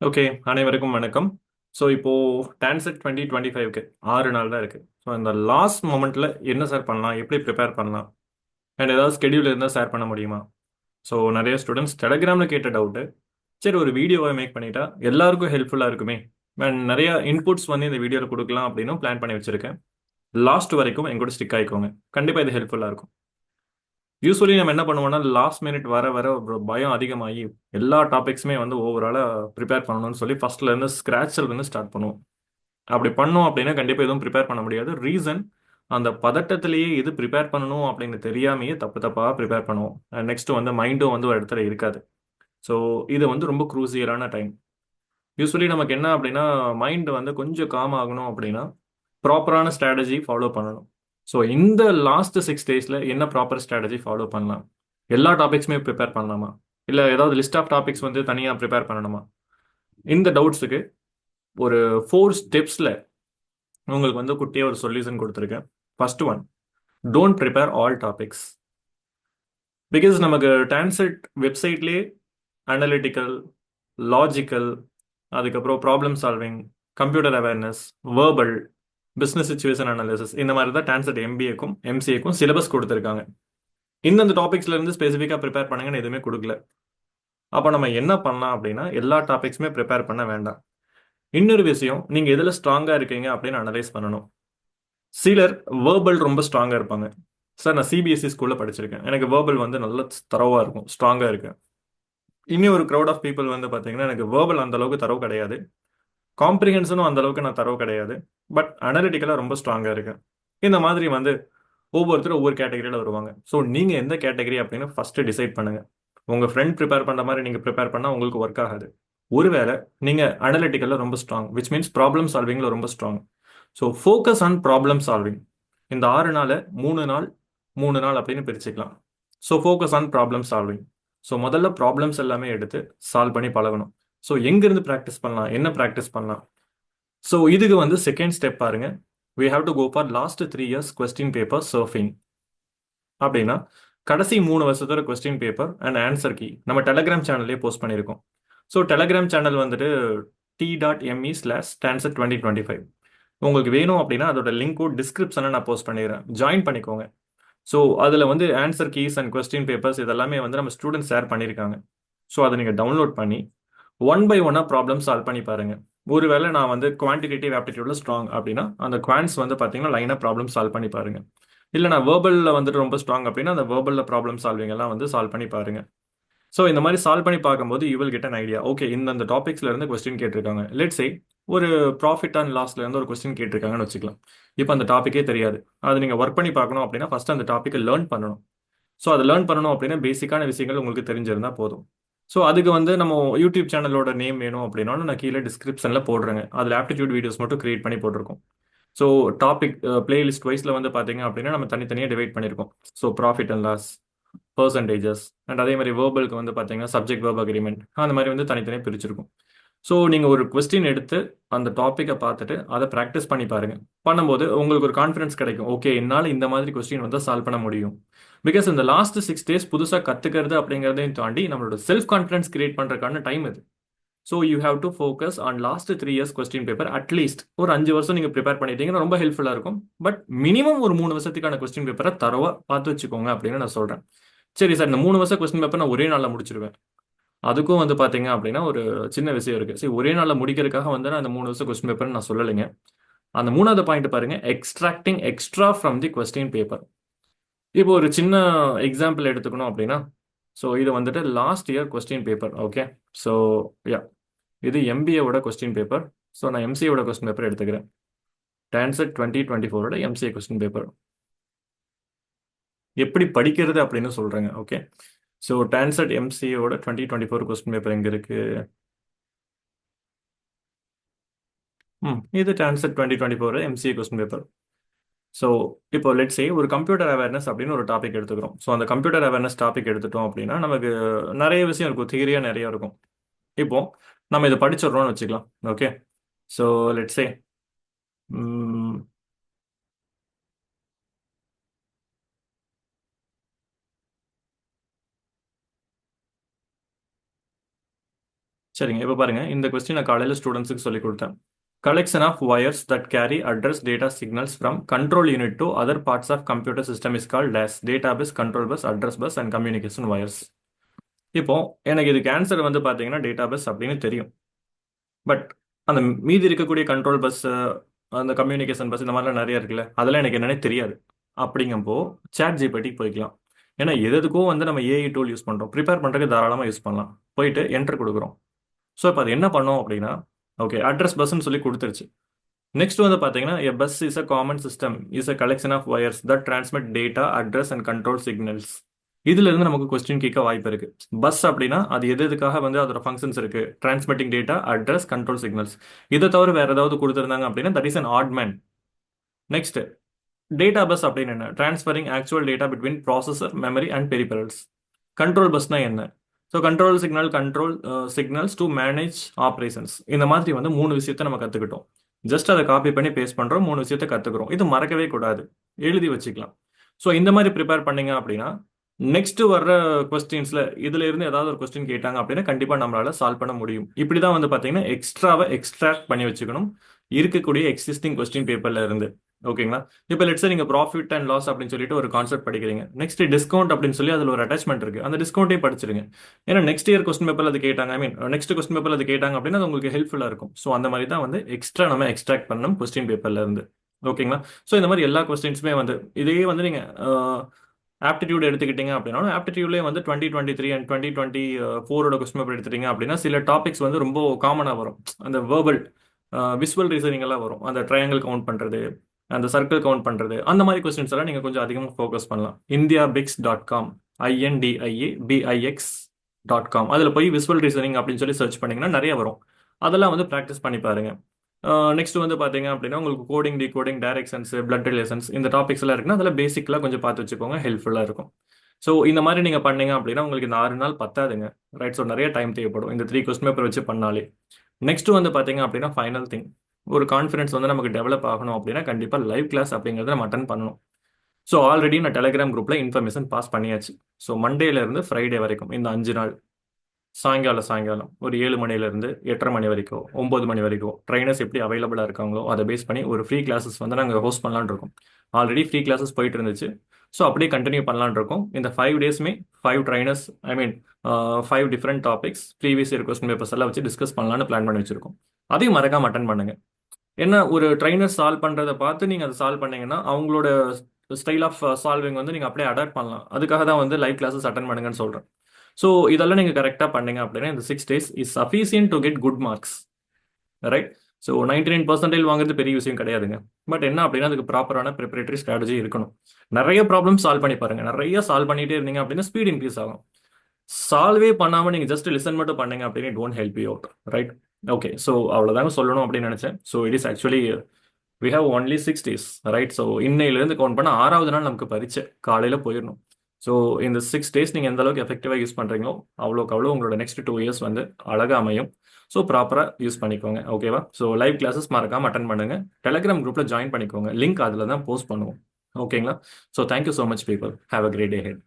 Okay, அனைவருக்கும் வணக்கம். So இப்போ டான்செட் 2025க்கு 6 நாள் தான் இருக்கு. ஸோ இந்த லாஸ்ட் மொமெண்ட்ல என்ன சார் பண்ணலாம், எப்படி ப்ரிப்பேர் பண்ணலாம், அண்ட் ஏதாவது ஸ்கெடியூல் இருந்தால் ஷேர் பண்ண முடியுமா? ஸோ நிறைய ஸ்டூடெண்ட்ஸ் டெலகிராமில் கேட்ட டவுட்டு. சரி, ஒரு வீடியோவை மேக் பண்ணிட்டா எல்லாருக்கும் ஹெல்ப்ஃபுல்லாக இருக்குமே, அண்ட் நிறைய இன்புட்ஸ் வந்து இந்த வீடியோவில் கொடுக்கலாம் அப்படின்னு பிளான் பண்ணி வச்சிருக்கேன். லாஸ்ட் வரைக்கும் என் கூட ஸ்டிக் ஆகிக்கோங்க. கண்டிப்பாக இது ஹெல்ப்ஃபுல்லாக இருக்கும். யூஸ்வலி நம்ம என்ன பண்ணுவோம்னா, லாஸ்ட் மினிட் வர வர ஒரு பயம் அதிகமாகி எல்லா டாபிக்ஸுமே வந்து ஓவராலாக ப்ரிப்பேர் பண்ணணும்னு சொல்லி ஃபர்ஸ்ட்ல இருந்து ஸ்க்ராட்சில் இருந்து ஸ்டார்ட் பண்ணுவோம். அப்படி பண்ணோம் அப்படின்னா கண்டிப்பாக எதுவும் ப்ரிப்பேர் பண்ண முடியாது. ரீசன், அந்த பதட்டத்திலேயே இது ப்ரிப்பேர் பண்ணணும் அப்படின்னு தெரியாமையே தப்பு தப்பாக ப்ரிப்பேர் பண்ணுவோம். நெக்ஸ்ட் வந்து மைண்டும் வந்து ஒரு இடத்துல இருக்காது. ஸோ இது வந்து ரொம்ப குரூசியலான டைம். யூஸ்வலி நமக்கு என்ன அப்படின்னா, மைண்ட் வந்து கொஞ்சம் காம் ஆகணும் அப்படின்னா ப்ராப்பரான ஸ்ட்ராட்டஜி ஃபாலோ பண்ணணும். ஸோ இந்த லாஸ்ட் 6 டேஸில் என்ன ப்ராப்பர் ஸ்ட்ராட்டஜி ஃபாலோ பண்ணலாம்? எல்லா டாபிக்ஸுமே ப்ரிப்பேர் பண்ணலாமா, இல்லை ஏதாவது லிஸ்ட் ஆஃப் டாபிக்ஸ் வந்து தனியாக ப்ரிப்பேர் பண்ணணுமா? இந்த டவுட்ஸுக்கு ஒரு 4 ஸ்டெப்ஸில் உங்களுக்கு வந்து குட்டியாக ஒரு சொல்யூஷன் கொடுத்துருக்கேன். First one, don't prepare all topics. Because நமக்கு டான்செட் வெப்சைட்லேயே அனலிட்டிக்கல், லாஜிக்கல், அதுக்கப்புறம் problem solving, computer awareness, verbal, business situation analysis, இந்த மாதிரி தான் டான்செட் எம்பிஏக்கும் எம்சிஏக்கும் சிலபஸ் கொடுத்துருக்காங்க. இந்தந்த டாபிக்ஸ்ல இருந்து ஸ்பெசிஃபிக்காக ப்ரிப்பேர் பண்ணுங்கன்னு எதுவுமே கொடுக்கல. அப்போ நம்ம என்ன பண்ணலாம் அப்படின்னா, எல்லா டாபிக்ஸுமே ப்ரிப்பேர் பண்ண வேண்டாம். இன்னொரு விஷயம், நீங்கள் எதில் ஸ்ட்ராங்காக இருக்கீங்க அப்படின்னு அனலைஸ் பண்ணணும். சிலர் வேர்பல் ரொம்ப ஸ்ட்ராங்காக இருப்பாங்க. சார், நான் சிபிஎஸ்சி ஸ்கூலில் படிச்சிருக்கேன், எனக்கு வேர்பல் வந்து நல்ல தரவாக இருக்கும், ஸ்ட்ராங்காக இருக்கு. இன்னும் ஒரு க்ரௌட் ஆஃப் பீப்புள் வந்து பார்த்தீங்கன்னா, எனக்கு வேர்பல் அந்த அளவுக்கு தரவு கிடையாது, காம்ப்ரிஹென்ஷனும் அந்த அளவுக்கு நான் தரவு கிடையாது, பட் அனலிட்டிக்கலாக ரொம்ப ஸ்ட்ராங்காக இருக்கேன். இந்த மாதிரி வந்து ஒவ்வொருத்தரும் ஒவ்வொரு கேட்டகரியில் வருவாங்க. ஸோ நீங்கள் எந்த கேட்டகரி அப்படின்னு ஃபஸ்ட்டு டிசைட் பண்ணுங்க. உங்கள் ஃப்ரெண்ட் ப்ரிப்பேர் பண்ணுற மாதிரி நீங்கள் ப்ரிப்பேர் பண்ணால் உங்களுக்கு ஒர்க் ஆகாது. ஒருவேளை நீங்கள் அனலிட்டிக்கலில் ரொம்ப ஸ்ட்ராங், விச் மீன்ஸ் ப்ராப்ளம் சால்விங்கில் ரொம்ப strong, so focus on problem solving. இந்த 6 நாளை 3 நாள் 3 நாள் அப்படின்னு பிரிச்சுக்கலாம். So focus on problem solving. So முதல்ல ப்ராப்ளம்ஸ் எல்லாமே எடுத்து சால்வ் பண்ணி பழகணும். ஸோ எங்கேருந்து ப்ராக்டிஸ் பண்ணலாம், என்ன ப்ராக்டிஸ் பண்ணலாம்? ஸோ இதுக்கு வந்து செகண்ட் ஸ்டெப் பாருங்க. we have to go for last 3 years question paper surfing. அப்படின்னா கடைசி 3 வருஷத்தோட question paper and answer key நம்ம டெலகிராம் சேனல்லே போஸ்ட் பண்ணியிருக்கோம். ஸோ டெலகிராம் சேனல் வந்துட்டு t.me/stanset2025. உங்களுக்கு வேணும் அப்படின்னா அதோட லிங்க்கும் டிஸ்கிரிப்ஷனை நான் போஸ்ட் பண்ணிடுறேன், ஜாயின் பண்ணிக்கோங்க. ஸோ அதில் வந்து answer keys and question papers இதெல்லாமே வந்து நம்ம ஸ்டூடெண்ட்ஸ் ஷேர் பண்ணியிருக்காங்க. ஸோ அதை நீங்கள் டவுன்லோட் பண்ணி ஒன் பை ஒன்னாக ப்ராப்ளம் சால்வ் பண்ணி பாருங்க. ஒருவேளை நான் வந்து குவான்டிடேட்டிவ் ஆப்டிடியூட்ல ஸ்ட்ராங் அப்படின்னா அந்த குவான்ஸ் வந்து பார்த்தீங்கன்னா லைனாக ப்ராப்ளம் சால்வ் பண்ணி பாருங்க. இல்லை நான் வேர்பலில் வந்துட்டு ரொம்ப ஸ்ட்ராங் அப்படின்னா அந்த வேர்பலில் ப்ராப்ளம் சால்விங் எல்லாம் வந்து சால்வ் பண்ணி பாருங்க. ஸோ இந்த மாதிரி சால்வ் பண்ணி பார்க்கும்போது you will get an idea. Okay, இந்த டாபிக்ஸ்ல இருந்து கொஸ்டின் கேட்டிருக்காங்க, லெட்ஸ் சே ஒரு ப்ராஃபிட் அண்ட் லாஸ்ல இருந்து ஒரு கொஸ்டின் கேட்டிருக்காங்கன்னு வச்சுக்கலாம். இப்போ அந்த டாப்பிக்கே தெரியாது, அது நீங்கள் ஒர்க் பண்ணி பார்க்கணும் அப்படின்னா ஃபர்ஸ்ட் அந்த டாப்பிக்கை லேர்ன் பண்ணணும். ஸோ அதை லேர்ன் பண்ணணும் அப்படின்னா பேசிக்கான விஷயங்கள் உங்களுக்கு தெரிஞ்சிருந்தா போதும். ஸோ அதுக்கு வந்து நம்ம யூடியூப் சேனலோட நேம் வேணும் அப்படின்னாலும் நான் கீழே டிஸ்கிரிப்ஷனில் போடுறேங்க. அதில் ஆப்டிடியூட் வீடியோஸ் மட்டும் கிரியேட் பண்ணி போட்டிருக்கோம். ஸோ டாபிக் பிளேலிஸ்ட் வைஸில் வந்து பார்த்தீங்க அப்படின்னா நம்ம தனித்தனியாக டிவைட் பண்ணியிருக்கோம். So profit and loss, percentages, and அதே மாதிரி வேர்பலுக்கு வந்து பார்த்தீங்கன்னா சப்ஜெக்ட் வேர்ப் அக்ரிமெண்ட், அந்த மாதிரி வந்து தனித்தனியாக பிரிச்சிருக்கும். ஸோ நீங்கள் ஒரு கொஸ்டின் எடுத்து அந்த டாப்பிக்கை பார்த்துட்டு அதை ப்ராக்டிஸ் பண்ணி பாருங்க. பண்ணும்போது உங்களுக்கு ஒரு கான்ஃபிடன்ஸ் கிடைக்கும், ஓகே என்னால் இந்த மாதிரி கொஸ்டின் வந்து சால்வ் பண்ண முடியும். பிகாஸ் இந்த லாஸ்ட் 6 டேஸ் புதுசாக கற்றுக்கிறது அப்படிங்கிறதையும் தாண்டி நம்மளோட செல்ஃப் கான்ஃபிடன்ஸ் கிரியேட் பண்ணுறதுக்கான டைம் இது. So you have to focus on last 3 years question paper. At least ஒரு 5 வருஷம் நீங்கள் ப்ரிப்பேர் பண்ணிட்டீங்கன்னா ரொம்ப ஹெல்ப்ஃபுல்லாக இருக்கும். பட் மினிமம் ஒரு 3 வருஷத்துக்கான கொஸ்டின் பேப்பரை தரவா பார்த்து வச்சுக்கோங்க அப்படின்னு நான் சொல்கிறேன். சரி சார், இந்த 3 வருஷம் கொஸ்டின் பேப்பர் நான் ஒரே நாளில் முடிச்சிருவேன், அதுக்கும் வந்து பார்த்தீங்க அப்படின்னா ஒரு சின்ன விஷயம் இருக்குது. சரி, ஒரே நாளில் முடிக்கிறதுக்காக வந்து நான் அந்த 3 வருஷம் கொஸ்டின் பேப்பர் நான் சொல்லலைங்க. அந்த மூணாவது பாயிண்ட் பாருங்க, extracting extra from the question paper. இப்போ ஒரு சின்ன எக்ஸாம்பிள் எடுத்துக்கணும் அப்படின்னா, ஸோ இது வந்துட்டு last year question paper. Okay, so yeah, இது எம்பிஏவோட கொஸ்டின் பேப்பர். ஸோ நான் எம்சிஏவோட கொஸ்டின் பேப்பர் எடுத்துக்கிறேன். டான்செட் 2024 எம்சிஏ கொஸ்டின் பேப்பர் எப்படி படிக்கிறது அப்படின்னு சொல்கிறேங்க. ஓகே, ஸோ டான்செட் எம்சிஏவோட 2024 கொஸ்டின் பேப்பர் எங்கே இருக்கு? இது TANCET 2024 MCA question paper. So இப்போ லெட்ஸ் சே ஒரு கம்ப்யூட்டர் அவேர்னஸ் அப்படின்னு ஒரு டாபிக் எடுத்துக்கிறோம். ஸோ அந்த கம்ப்யூட்டர் அவேர்னஸ் டாபிக் எடுத்துட்டோம் அப்படின்னா நமக்கு நிறைய விஷயம் இருக்கும், தியரியாக நிறைய இருக்கும். இப்போ நம்ம இதை படிச்சிடுறோம்னு வச்சுக்கலாம். ஓகே, ஸோ லெட்ஸ் சே சரிங்க, இப்போ பாருங்க, இந்த கொஸ்டின் நான் காலையில் ஸ்டூடெண்ட்ஸுக்கு சொல்லி கொடுத்தேன். Collection of wires that carry address data signals from control unit to other parts of computer system is called as database, control bus, address bus and communication wires. இப்போ எனக்கு இதுக்கு ஆன்சர் வந்து பார்த்தீங்கன்னா டேட்டாபேஸ் அப்படின்னு தெரியும். பட் அந்த மீதி இருக்கக்கூடிய கண்ட்ரோல் பஸ், அந்த கம்யூனிகேஷன் பஸ், இந்த மாதிரிலாம் நிறைய இருக்குல்ல, அதெல்லாம் எனக்கு என்னன்னே தெரியாது. அப்படிங்கப்போ சாட் ஜிபிடி போய்க்கலாம். ஏன்னா எதுக்கும் வந்து நம்ம ஏஐ டூல் யூஸ் பண்ணுறோம், ப்ரிப்பேர் பண்ணுறதுக்கு தாராளமாக யூஸ் பண்ணலாம். போயிட்டு என்டர் கொடுக்குறோம். ஸோ இப்போ அது என்ன பண்ணோம் அப்படின்னா, ஓகே அட்ரஸ் பஸ்ன்னு சொல்லி கொடுத்துருச்சு. நெக்ஸ்ட் வந்து பார்த்தீங்கன்னா a bus is a common system is a collection of wires that transmit data address and control signals. இதுல இருந்து நமக்கு கொஸ்டின் கேட்க வாய்ப்பு இருக்கு. பஸ் அப்படின்னா அது எதுக்காக வந்து அதோட ஃபங்க்ஷன்ஸ் இருக்கு, transmitting data address control signals. இதை தவிர வேற ஏதாவது கொடுத்துருந்தாங்க அப்படின்னா that is an odd man. Next data bus அப்படின்னு என்ன, transferring actual data between processor memory and peripherals. Control பஸ்னா என்ன, so control signals to manage operations. இந்த மாதிரி வந்து 3 விஷயத்த நம்ம கற்றுக்கிட்டோம். ஜஸ்ட் அதை காப்பி பண்ணி பேஸ்ட் பண்ணுறோம், 3 விஷயத்த கற்றுக்குறோம். இது மறக்கவே கூடாது, எழுதி வச்சுக்கலாம். ஸோ இந்த மாதிரி ப்ரிப்பேர் பண்ணீங்க அப்படின்னா நெக்ஸ்ட் வர்ற கொஸ்டின்ஸ்ல இதுல இருந்து ஏதாவது ஒரு கொஸ்டின் கேட்டாங்க அப்படின்னா கண்டிப்பா நம்மளால சால்வ் பண்ண முடியும். இப்படிதான் வந்து பாத்தீங்கன்னா எக்ஸ்ட்ராவை எக்ஸ்ட்ராக்ட் பண்ணி வச்சுக்கணும் இருக்கக்கூடிய எக்ஸிஸ்டிங் கொஸ்டின் பேப்பர்ல இருந்து. ஓகேங்களா? இப்போ லெட்ஸ் நீங்க ப்ராஃபிட் அண்ட் லாஸ் அப்படின்னு சொல்லிட்டு ஒரு கான்செப்ட் படிக்கிறீங்க. நெக்ஸ்ட் டிஸ்கவுண்ட் அப்படின்னு சொல்லி அதுல ஒரு அட்டாச்மெண்ட் இருக்கு, அந்த டிஸ்கவுண்ட்டே படிச்சிருங்க. ஏன்னா நெக்ஸ்ட் இயர் கொஸ்டின் பேப்பர் அது கேட்டாங்க, ஐ மீன் நெக்ஸ்ட் கொஸ்டின் பேப்பர் அது கேட்டாங்க அப்படின்னா அது உங்களுக்கு ஹெல்ப்ஃபுல்லா இருக்கும். ஸோ அந்த மாதிரி தான் வந்து எக்ஸ்ட்ரா நம்ம எக்ஸ்ட்ராக்ட் பண்ணணும் கொஸ்டின் பேப்பர்ல இருந்து. ஓகேங்களா? ஸோ இந்த மாதிரி எல்லா கொஸ்டின்ஸுமே வந்து இதே வந்து நீங்க ஆப்டிடியூட் எடுத்துக்கிட்டீங்க அப்படின்னா ஆப்டிடியூட்லேயே வந்து 2023 அண்ட் 2024 கொஸ்டின் பேப்பர் எடுத்துட்டீங்க அப்படின்னா சில டாபிக்ஸ் வந்து ரொம்ப காமனாக வரும். அந்த வேர்பல் விசுவல் ரீசனிங் எல்லாம் வரும். அந்த ட்ரையாங்கிள் கவுண்ட் பண்ணுறது, அந்த சர்க்கிள் கவுண்ட் பண்ணுறது, அந்த மாதிரி கொஸ்டின்ஸ் எல்லாம் நீங்கள் கொஞ்சம் அதிகமாக ஃபோக்கஸ் பண்ணலாம். indiabix.com indiabix.com அதில் போய் விசுவல் ரீசனிங் அப்படின்னு சொல்லி சர்ச் பண்ணிங்கன்னா நிறைய வரும். அதெல்லாம் வந்து ப்ராக்டிஸ் பண்ணி பாருங்க. நெக்ஸ்ட் வந்து பார்த்தீங்க அப்படின்னா உங்களுக்கு coding, decoding, directions, blood relations, இந்த டாபிக்ஸ் எல்லாம் இருக்குன்னா அதில் பேசிக்கலாக கொஞ்சம் பார்த்து வச்சுக்கோங்க, ஹெல்ப்ஃபுல்லாக இருக்கும். ஸோ இந்த மாதிரி நீங்கள் பண்ணீங்க அப்படின்னா உங்களுக்கு இந்த 6 நாள் பத்தாதுங்க, ரைட்? ஸோ நிறைய டைம் தேவைப்படும் இந்த 3 கொஸ்டின் பேப்பர் வச்சு பண்ணாலே. நெக்ஸ்ட் வந்து பார்த்தீங்க அப்படின்னா ஃபைனல் திங், ஒரு கான்ஃபிடன்ஸ் வந்து நமக்கு டெவலப் ஆகணும் அப்படின்னா கண்டிப்பாக லைவ் கிளாஸ் அப்படிங்கிறத நம்ம அட்டன் பண்ணணும். ஸோ ஆல்ரெடி நான் டெலிகிராம் குரூப்பில் இன்ஃபர்மேஷன் பாஸ் பண்ணியாச்சு. ஸோ மண்டேலேருந்து ஃப்ரைடே வரைக்கும் இந்த 5 நாள் சாயங்காலம் ஒரு 7 மணிலேருந்து 8:30 மணி வரைக்கும் 9 மணி வரைக்கும் ட்ரைனர்ஸ் எப்படி அவைலபிளாக இருக்காங்களோ அதை பேஸ் பண்ணி ஒரு ஃப்ரீ கிளாஸஸ் வந்து நாங்கள் ஹோஸ்ட் பண்ணலான்னு இருக்கோம். ஆல்ரெடி ஃப்ரீ கிளாஸஸ் போயிட்டு இருந்துச்சு. ஸோ அப்படியே கண்டினியூ பண்ணலான்னு இருக்கோம். இந்த 5 டேஸுமே 5 ட்ரைனர்ஸ், ஐ மீன் 5 different topics, previous year question papers எல்லாம் வச்சு டிஸ்கஸ் பண்ணலான்னு பிளான் பண்ணி வச்சிருக்கோம். அதையும் மறக்காம அட்டன் பண்ணுங்க. ஏன்னா ஒரு ட்ரைனர் சால்வ் பண்ணுறதை பார்த்து நீங்கள் அதை சால்வ் பண்ணீங்கன்னா அவங்களோட ஸ்டைல் ஆஃப் சால்விங் வந்து நீங்கள் அப்படியே அடாப்ட் பண்ணலாம். அதுக்காக தான் வந்து லைவ் கிளாஸஸ் அட்டன் பண்ணுங்கன்னு சொல்கிறேன். ஸோ இதெல்லாம் நீங்கள் கரெக்டாக பண்ணீங்க அப்படின்னா இந்த 6 days is sufficient to get good marks, right? So 99% வாங்குறது பெரிய விஷயம் கிடையாதுங்க. பட் என்ன அப்படின்னா அதுக்கு ப்ராப்பரான ப்ரிப்பரேட்டரி ஸ்ட்ராட்டஜி இருக்கணும். நிறைய ப்ராப்ளம் சால்வ் பண்ணி பாருங்க. நிறைய சால்வ் பண்ணிட்டே இருந்தீங்க அப்படின்னா ஸ்பீட் இன்க்ரீஸ் ஆகும். சால்வே பண்ணாமல் நீங்கள் ஜஸ்ட் லிசன் மட்டும் பண்ணீங்க அப்படின்னு it won't help you out, right? Okay, so அவ்வளோதாங்க சொல்லணும் அப்படின்னு நினச்சேன். So it is actually we have only 6 days, right? So இன்னையிலேருந்து கவுண்ட் பண்ண 6வது நாள் நமக்கு பரீட்சை, காலையில் போயிடணும். ஸோ இந்த 6 days நீங்கள் எந்த அளவுக்கு எஃபெக்டிவாக யூஸ் பண்ணுறீங்களோ அவ்வளோ உங்களோட நெக்ஸ்ட் 2 years வந்து அழகாக அமையும். ஸோ ப்ராப்பராக யூஸ் பண்ணிக்கோங்க, ஓகேவா? ஸோ லைவ் கிளாஸஸ் மறக்காமல் அட்டன் பண்ணுங்க. டெலிகிராம் குரூப்பில் ஜாயின் பண்ணிக்கோங்க, லிங்க் அதில் தான் போஸ்ட் பண்ணுவோம், ஓகேங்களா? So thank you so much people, have a great day head.